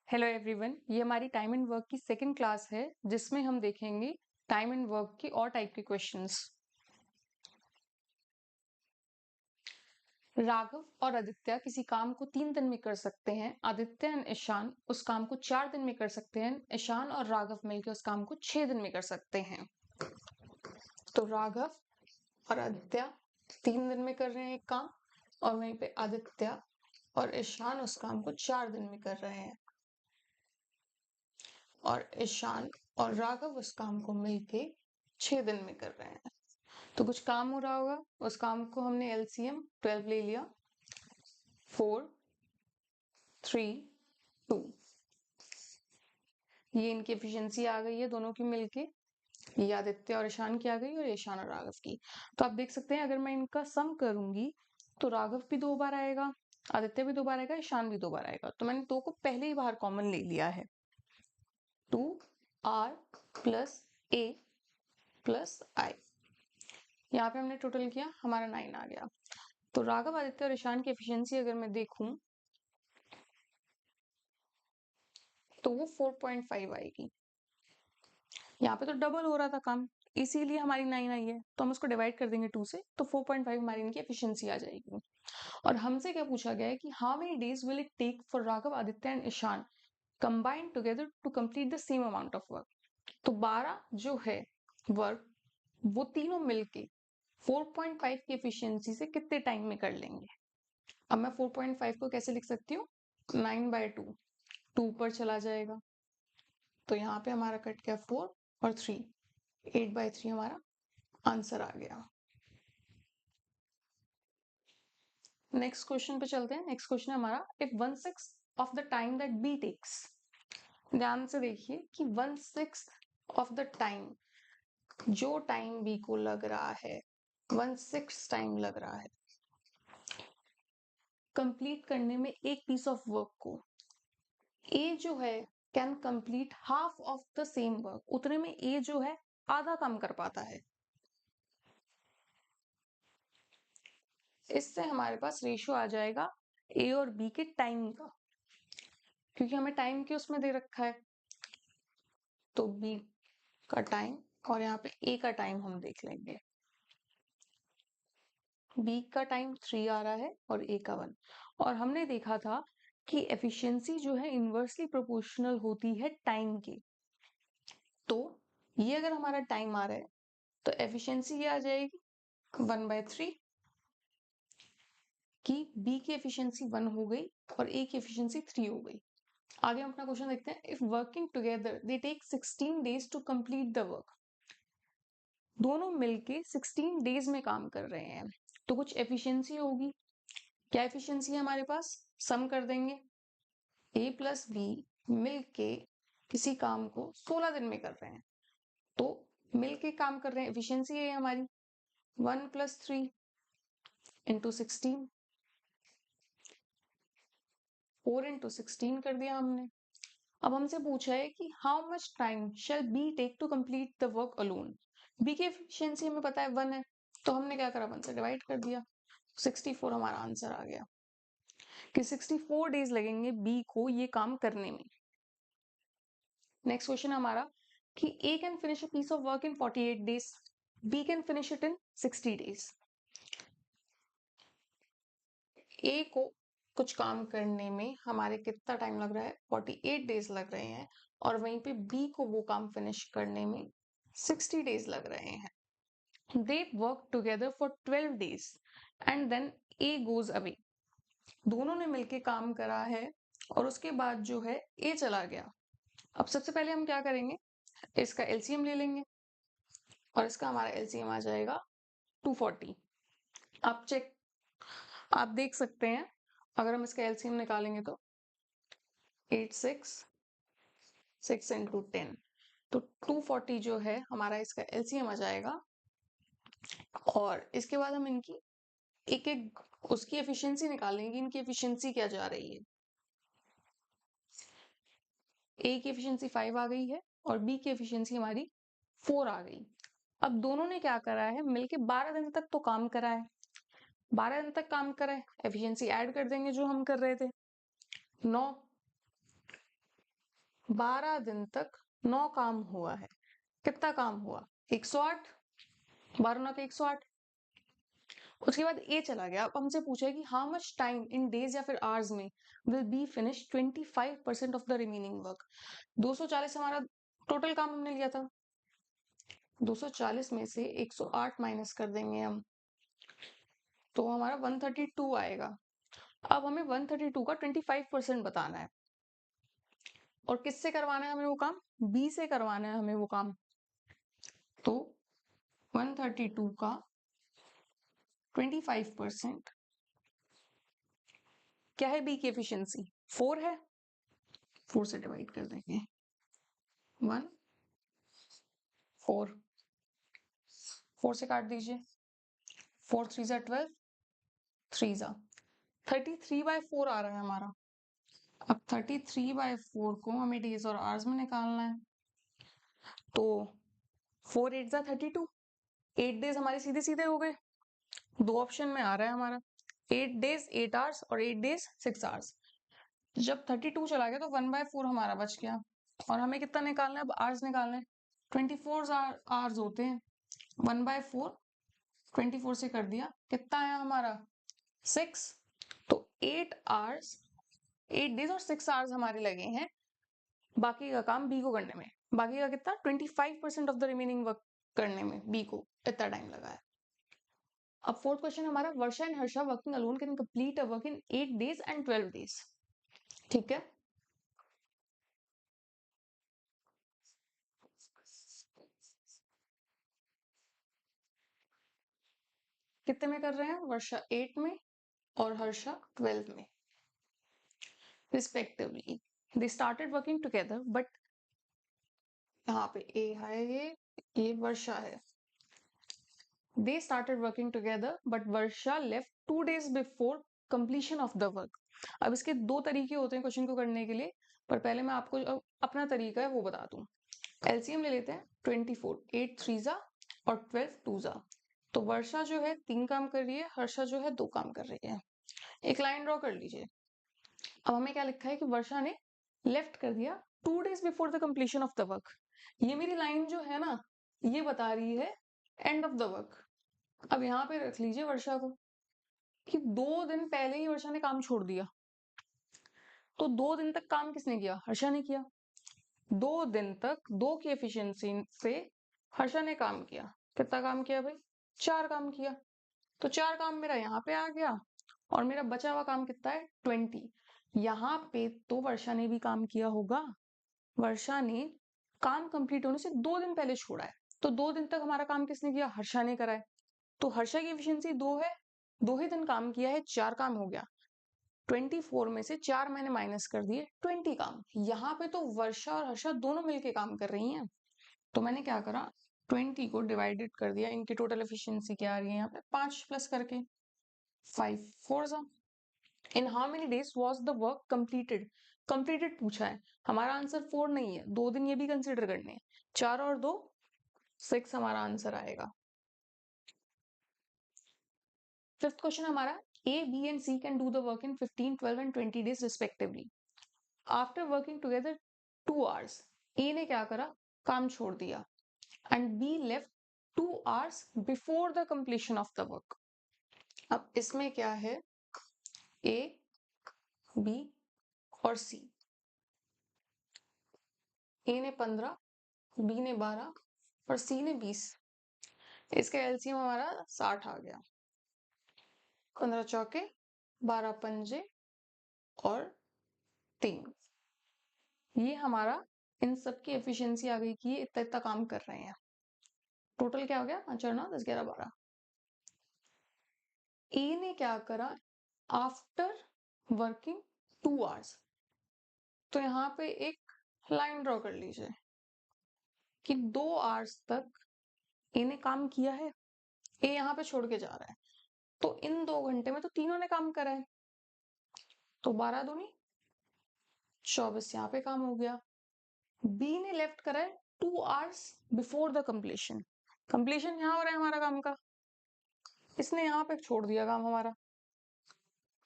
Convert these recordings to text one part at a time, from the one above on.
Hello everyone, ये हमारी time and work की सेकंड क्लास है जिसमें हम देखेंगे टाइम एंड वर्क की और टाइप के क्वेश्चंस। राघव और आदित्य किसी काम को 3 दिन में कर सकते हैं। आदित्य एंड ईशान उस काम को 4 दिन में कर सकते हैं। ईशान और राघव मिलकर उस काम को 6 दिन में कर सकते हैं। तो राघव और आदित्य 3 दिन में कर रहे हैं एक काम, और वहीं पे आदित्य और ईशान उस काम को 4 दिन में कर रहे हैं, और ईशान और राघव उस काम को मिलके 6 दिन में कर रहे हैं। तो कुछ काम हो रहा होगा, उस काम को हमने एलसीएम 12 ले लिया, 4 3 2। ये इनकी एफिशिएंसी आ गई है दोनों की मिलके। ये आदित्य और ईशान की आ गई और ईशान और राघव की। तो आप देख सकते हैं अगर मैं इनका सम करूंगी तो राघव भी 2 बार आएगा, आदित्य भी 2 बार आएगा, ईशान भी 2 बार आएगा। तो मैंने 2 को पहले ही बाहर कॉमन ले लिया है। 2r plus a plus i, यहाँ पे हमने टोटल किया, हमारा 9 आ गया। तो राघव, आदित्य और ईशान की एफिशिएंसी अगर मैं देखूं तो वो 4.5 आएगी। यहाँ पे तो डबल हो रहा था काम, इसीलिए हमारी 9 आई है। तो हम उसको डिवाइड कर देंगे 2 से, तो 4.5 हमारी इनकी एफिशिएंसी आ जाएगी। और हमसे क्या पूछा गया है कि how many days will it take for Raghav, Aditya and Ishan combined together to complete the same amount of work. तो 12 जो है वर्क, वो तीनों मिलके 4.5 की एफिशिएंसी से कितने टाइम में कर लेंगे। अब मैं 4.5 को कैसे लिख सकती हूँ, 9/2, 2 पर चला जाएगा, तो यहाँ पे हमारा कट गया 4 और 3, 8/3 हमारा आंसर आ गया। नेक्स्ट क्वेश्चन पे चलते हैं। नेक्स्ट क्वेश्चन है हमारा, if 1/6 of the time that B takes. ध्यान से देखिए कि 1/6 ऑफ द टाइम, जो टाइम बी को लग रहा है, 1/6 टाइम लग रहा है कंप्लीट करने में एक पीस ऑफ वर्क को, ए जो है can complete half of the same work. उतने में ए जो है आधा काम कर पाता है। इससे हमारे पास रेशियो आ जाएगा ए और बी के टाइम का, क्योंकि हमें टाइम के उसमें दे रखा है। तो बी का टाइम और यहाँ पे ए का टाइम हम देख लेंगे। बी का टाइम 3 आ रहा है और ए का 1। और हमने देखा था कि एफिशिएंसी जो है इनवर्सली प्रोपोर्शनल होती है टाइम के। तो ये अगर हमारा टाइम आ रहा है तो एफिशिएंसी ये आ जाएगी 1/3, कि बी की एफिशिएंसी 1 हो गई और ए की एफिशिएंसी 3 हो गई। आगे हम अपना क्वेश्चन देखते हैं। If working together they take 16 days to complete the work. दोनों मिलके 16 डेज में काम कर रहे हैं, तो कुछ एफिशिएंसी होगी। क्या एफिशिएंसी है हमारे पास, सम कर देंगे। ए प्लस बी मिलके किसी काम को 16 दिन में कर रहे हैं, तो मिलके काम कर रहे हैं, एफिशिएंसी है हमारी 1 + 3 × 16, 4 × 16 कर दिया हमने। अब हमसे पूछा है कि how much time shall B take to complete the work alone. B की एफिशिएंसी हमें पता है 1 है, तो हमने क्या करा, 1 से डिवाइड कर दिया, 64 हमारा आंसर आ गया कि 64 डेज लगेंगे बी को ये काम करने में। नेक्स्ट क्वेश्चन हमारा कि A can finish a piece of work in 48 days, B can finish it in 60 days. A को कुछ काम करने में हमारे कितना टाइम लग रहा है, 48 डेज लग रहे हैं, और वहीं पे बी को वो काम फिनिश करने में 60 डेज लग रहे हैं। They work together for 12 days and then A goes away. दोनों ने मिलके काम करा है और उसके बाद जो है ए चला गया। अब सबसे पहले हम क्या करेंगे, इसका एलसीएम ले लेंगे, और इसका हमारा एलसीएम आ जाएगा 240। आप देख सकते हैं अगर हम इसका एलसीएम निकालेंगे तो 8 6 6 × 10, तो 240 जो है हमारा इसका एलसीएम आ जाएगा। और इसके बाद हम इनकी एक एक उसकी एफिशिएंसी निकालेंगे, इनकी एफिशिएंसी क्या जा रही है। ए की एफिशिएंसी 5 आ गई है और बी की एफिशिएंसी हमारी 4 आ गई। अब दोनों ने क्या करा है, मिलके 12 दिन तक तो काम करा है। 12 दिन तक काम करा है, एफिशिएंसी ऐड कर देंगे जो हम कर रहे थे, 9। 12 दिन तक 9 काम हुआ है। कितना काम हुआ? 108। 12 9 के 108। उसके बाद ए चला गया। अब हमसे पूछा है कि how much time in days या फिर आवर्स में will be finish 25% of the remaining work. 240 हमारा टोटल काम हमने लिया था। 240 में से 108 माइनस कर देंगे हम, तो हमारा 132 आएगा। अब हमें 132 का 25% बताना है। और किससे करवाना है हमें वो काम? बी से करवाना है हमें वो काम। तो 132 का 25% क्या है? बी की एफिशिएंसी 4 है। 4 से डिवाइड कर देंगे। 1 4 4 से काट दीजिए। 4 3 जा 12, 3 जा 33/4 आ रहा है हमारा। अब 33/4 को हमें डेज और आवर्स में निकालना है। तो 4 8 जा 32। 8 डेज हमारे सीधे सीधे हो गए। दो ऑप्शन में आ रहा है हमारा 8 डेज 8 आवर्स और 8 डेज 6 आवर्स। जब 32 चला गया तो 1/4 हमारा बच गया। और हमें कितना निकालना है? अब आवर्स निकालना है। 24 आवर्स होते हैं। 1/4 24 से कर दिया, कितना आया हमारा? 6। तो 8 आवर्स 8 डेज और 6 आवर्स हमारे लगे हैं बाकी का काम बी को करने में। बाकी का कितना? 25% ऑफ द रिमेनिंग वर्क करने में बी को इतना टाइम लगा है। अब फोर्थ क्वेश्चन हमारा, Varsha and Harsha working alone can complete a work in 8 days and 12 days. ठीक है, कितने में कर रहे हैं? वर्षा 8 में और हर्षा 12 में respectively. They started working together but, यहाँ पे ए है, ये वर्षा है। They started working together but Varsha left 2 days before completion of the work. अब इसके दो तरीके होते हैं क्वेश्चन को करने के लिए, पर पहले मैं आपको जो अपना तरीका है वो बता दूं। एलसीएम ले लेते हैं। 24 8 3 जा और 12 2 जा। तो वर्षा जो है 3 काम कर रही है, हर्षा जो है 2 काम कर रही है। एक लाइन ड्रॉ कर लीजिए। अब हमें क्या लिखा है कि वर्षा ने लेफ्ट कर दिया 2 days before the completion of the work. ये मेरी लाइन जो है ना, ये बता रही है एंड ऑफ द वर्क। अब यहाँ पे रख लीजिए वर्षा को कि 2 दिन पहले ही वर्षा ने काम छोड़ दिया। तो 2 दिन तक काम किसने किया? हर्षा ने किया। 2 दिन तक 2 की एफिशिएंसी से हर्षा ने काम किया। कितना काम किया भाई? 4 काम किया। तो 4 काम मेरा यहाँ पे आ गया और मेरा बचा हुआ काम कितना है? 20। यहाँ पे तो वर्षा ने भी काम किया होगा। वर्षा ने काम कंप्लीट होने से 2 दिन पहले छोड़ा है, तो 2 दिन तक हमारा काम किसने किया? हर्षा ने करा है। तो हर्षा की एफिशिएंसी 2 है, 2 ही दिन काम किया है, 4 काम हो गया। 24 में से 4 मैंने माइनस कर दिए, 20 काम। यहाँ पे तो वर्षा और हर्षा दोनों मिलके काम कर रही हैं। तो मैंने क्या करा? 20 को डिवाइडेड कर दिया। इनकी टोटल एफिशिएंसी क्या आ रही है यहाँ पे? 5 प्लस करके 5 4 जा। In how many days was the work completed? Completed पूछा है, हमारा आंसर 4 नहीं है, 2 दिन ये भी कंसिडर करने हैं। 4 और 2 6 हमारा आंसर आएगा। फिफ्थ क्वेश्चन हमारा, A B and C can do the work in 15 12 and 20 days respectively. After working together 2 hours, A ने क्या करा? काम छोड़ दिया। And B left 2 hours before the completion of the work. अब इसमें क्या है? ए बी और सी। ए ने 15, बी ने 12 और सी ने 20। इसका एलसीएम हमारा 60 आ गया। 15 चौके 12 पंजे और 3। ये हमारा इन सब की एफिशिएंसी आ गई कि ये इतना इतना काम कर रहे हैं। टोटल क्या हो गया? 5 और 9 10 11 12। ए ने क्या करा? आफ्टर वर्किंग 2 आवर्स, तो यहाँ पे एक लाइन ड्रॉ कर लीजिए कि 2 आवर्स तक ए ने काम किया है। ए यहाँ पे छोड़ के जा रहा है, तो इन 2 घंटे में तो तीनों ने काम करा है। तो 12 दूनी 24 यहाँ पे काम हो गया। बी ने लेफ्ट करा है 2 hours before the completion. Completion यहाँ हो रहा है हमारा काम का, इसने यहाँ पे छोड़ दिया काम हमारा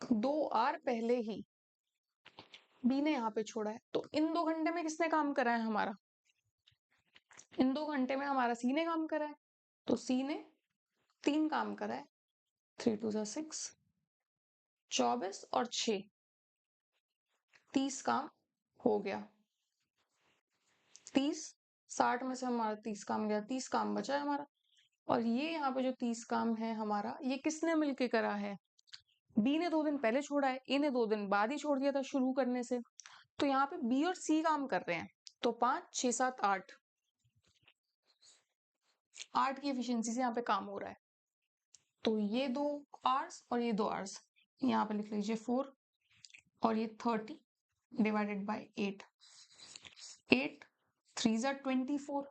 2 आवर पहले ही। बी ने यहाँ पे छोड़ा है, तो इन 2 घंटे में किसने काम करा है हमारा? इन 2 घंटे में हमारा सी ने काम करा है, तो सी ने 3 काम करा है, 3 2 जा 6, 24 और 6, 30 काम हो गया। 30, 60 में से हमारा 30 काम गया, 30 काम बचा है हमारा। और ये यहाँ पे जो 30 काम है हमारा, ये किसने मिलके करा है? बी ने 2 दिन पहले छोड़ा है, ए ने 2 दिन बाद ही छोड़ दिया था शुरू करने से। तो यहाँ पे बी और सी काम कर रहे हैं, तो 5 6 7 8, 8 की एफिशिएंसी से यहाँ पे काम हो रहा है। तो ये 2 आवर्स और ये 2 आवर्स, यहाँ पे लिख लीजिए 4 और ये 30 डिवाइडेड बाय 8, 8 3 जा 24,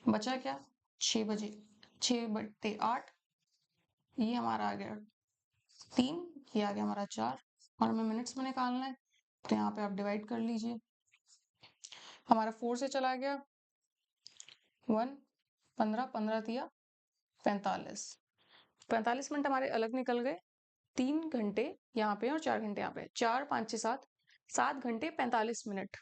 बचा क्या? 6 बजे 6/8, ये हमारा आ गया 3, ये आ गया हमारा 4, और हमें मिनट्स में निकालना है, तो यहाँ पे आप डिवाइड कर लीजिए। हमारा 4 से चला गया 1, 15, 15 दिया 45, 45 मिनट हमारे अलग निकल गए। 3 घंटे यहाँ पे और 4 घंटे यहाँ पे, 4 5 6 7, 7 घंटे 45 मिनट